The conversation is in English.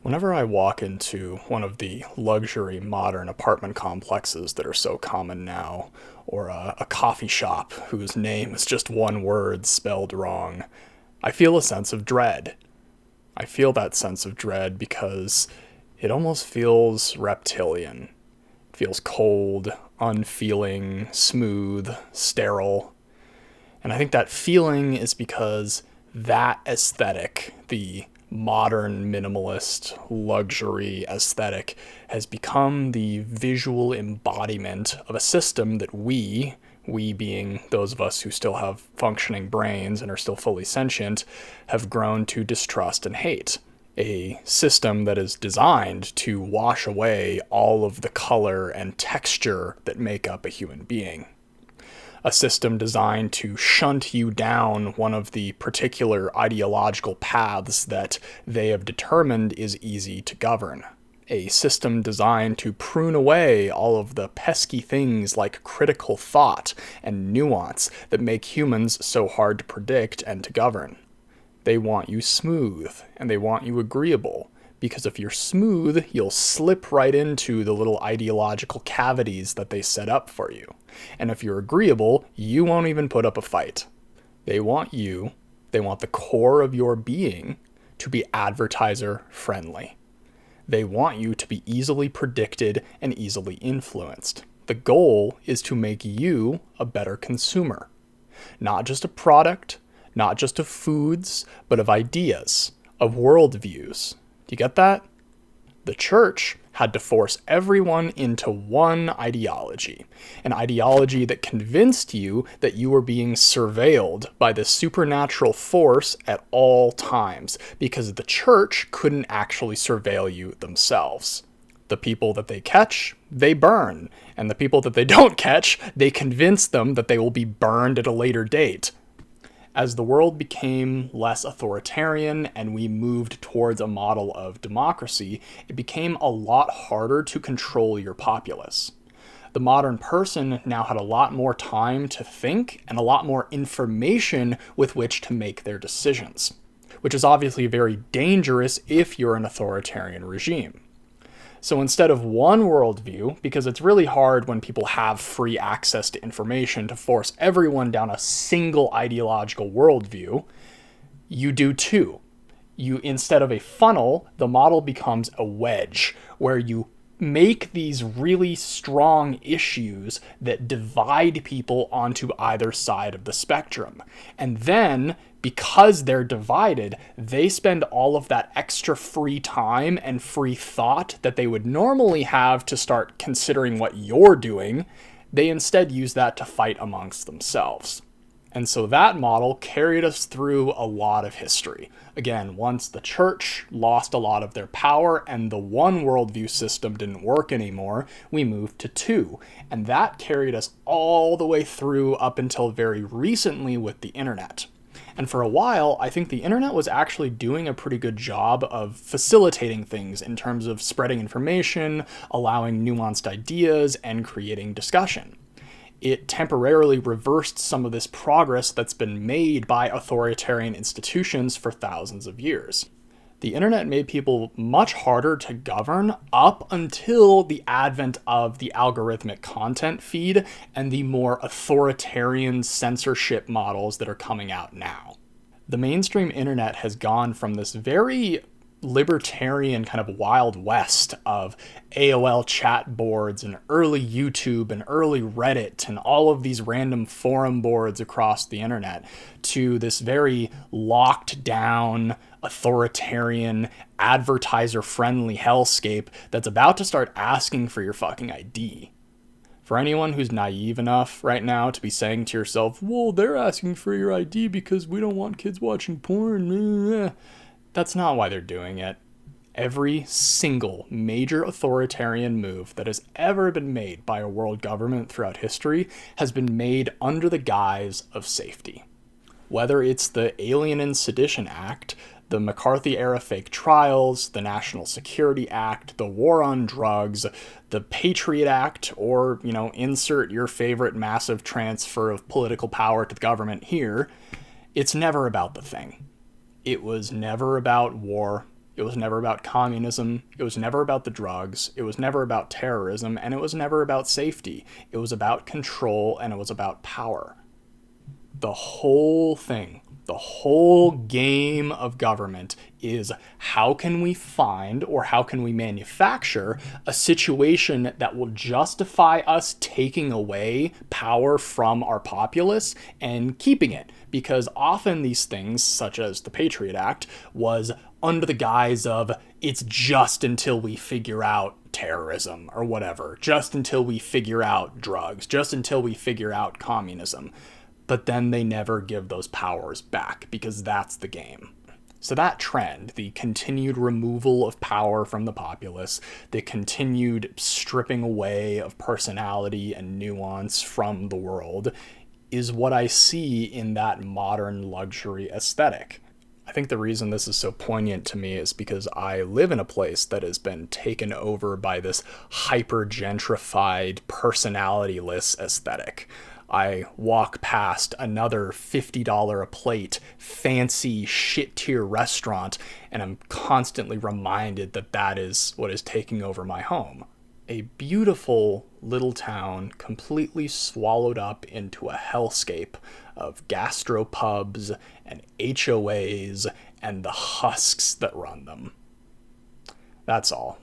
Whenever I walk into one of the luxury modern apartment complexes that are so common now, or a coffee shop whose name is just one word spelled wrong, I feel a sense of dread. I feel that sense of dread because it almost feels reptilian. It feels cold, unfeeling, smooth, sterile. And I think that feeling is because that aesthetic, the modern minimalist luxury aesthetic, has become the visual embodiment of a system that we being those of us who still have functioning brains and are still fully sentient, have grown to distrust and hate. A system that is designed to wash away all of the color and texture that make up a human being. A system designed to shunt you down one of the particular ideological paths that they have determined is easy to govern. A system designed to prune away all of the pesky things like critical thought and nuance that make humans so hard to predict and to govern. They want you smooth, and they want you agreeable, because if you're smooth, you'll slip right into the little ideological cavities that they set up for you. And if you're agreeable, you won't even put up a fight. They want the core of your being to be advertiser friendly. They want you to be easily predicted and easily influenced. The goal is to make you a better consumer. Not just a product, not just of foods, but of ideas, of worldviews. Do you get that? The church had to force everyone into one ideology, an ideology that convinced you that you were being surveilled by this supernatural force at all times, because the church couldn't actually surveil you themselves. The people that they catch, they burn, and the people that they don't catch, they convince them that they will be burned at a later date. As the world became less authoritarian and we moved towards a model of democracy, it became a lot harder to control your populace. The modern person now had a lot more time to think and a lot more information with which to make their decisions, which is obviously very dangerous if you're an authoritarian regime. So instead of one worldview, because it's really hard when people have free access to information to force everyone down a single ideological worldview, you do two. Instead of a funnel, the model becomes a wedge, where you make these really strong issues that divide people onto either side of the spectrum. And then, because they're divided, they spend all of that extra free time and free thought that they would normally have to start considering what you're doing. They instead use that to fight amongst themselves. And so that model carried us through a lot of history. Again, once the church lost a lot of their power and the one worldview system didn't work anymore, we moved to two. And that carried us all the way through up until very recently with the internet. And for a while, I think the internet was actually doing a pretty good job of facilitating things in terms of spreading information, allowing nuanced ideas, and creating discussion. It temporarily reversed some of this progress that's been made by authoritarian institutions for thousands of years. The internet made people much harder to govern up until the advent of the algorithmic content feed and the more authoritarian censorship models that are coming out now. The mainstream internet has gone from this very libertarian kind of wild west of AOL chat boards and early YouTube and early Reddit and all of these random forum boards across the internet to this very locked down, authoritarian, advertiser-friendly hellscape that's about to start asking for your fucking ID. For anyone who's naive enough right now to be saying to yourself, well, they're asking for your ID because we don't want kids watching porn. That's not why they're doing it. Every single major authoritarian move that has ever been made by a world government throughout history has been made under the guise of safety. Whether it's the Alien and Sedition Act, the McCarthy-era fake trials, the National Security Act, the war on drugs, the Patriot Act, or, insert your favorite massive transfer of political power to the government here, it's never about the thing. It was never about war. It was never about communism. It was never about the drugs. It was never about terrorism. And it was never about safety. It was about control and it was about power. The whole thing, the whole game of government is how can we find or how can we manufacture a situation that will justify us taking away power from our populace and keeping it. Because often these things, such as the Patriot Act, was under the guise of it's just until we figure out terrorism or whatever, just until we figure out drugs, just until we figure out communism. But then they never give those powers back because that's the game. So that trend, the continued removal of power from the populace, the continued stripping away of personality and nuance from the world, is what I see in that modern luxury aesthetic. I think the reason this is so poignant to me is because I live in a place that has been taken over by this hyper-gentrified, personality-less aesthetic. I walk past another $50 a plate, fancy shit tier restaurant, and I'm constantly reminded that that is what is taking over my home. A beautiful little town completely swallowed up into a hellscape of gastropubs and HOAs and the husks that run them. That's all.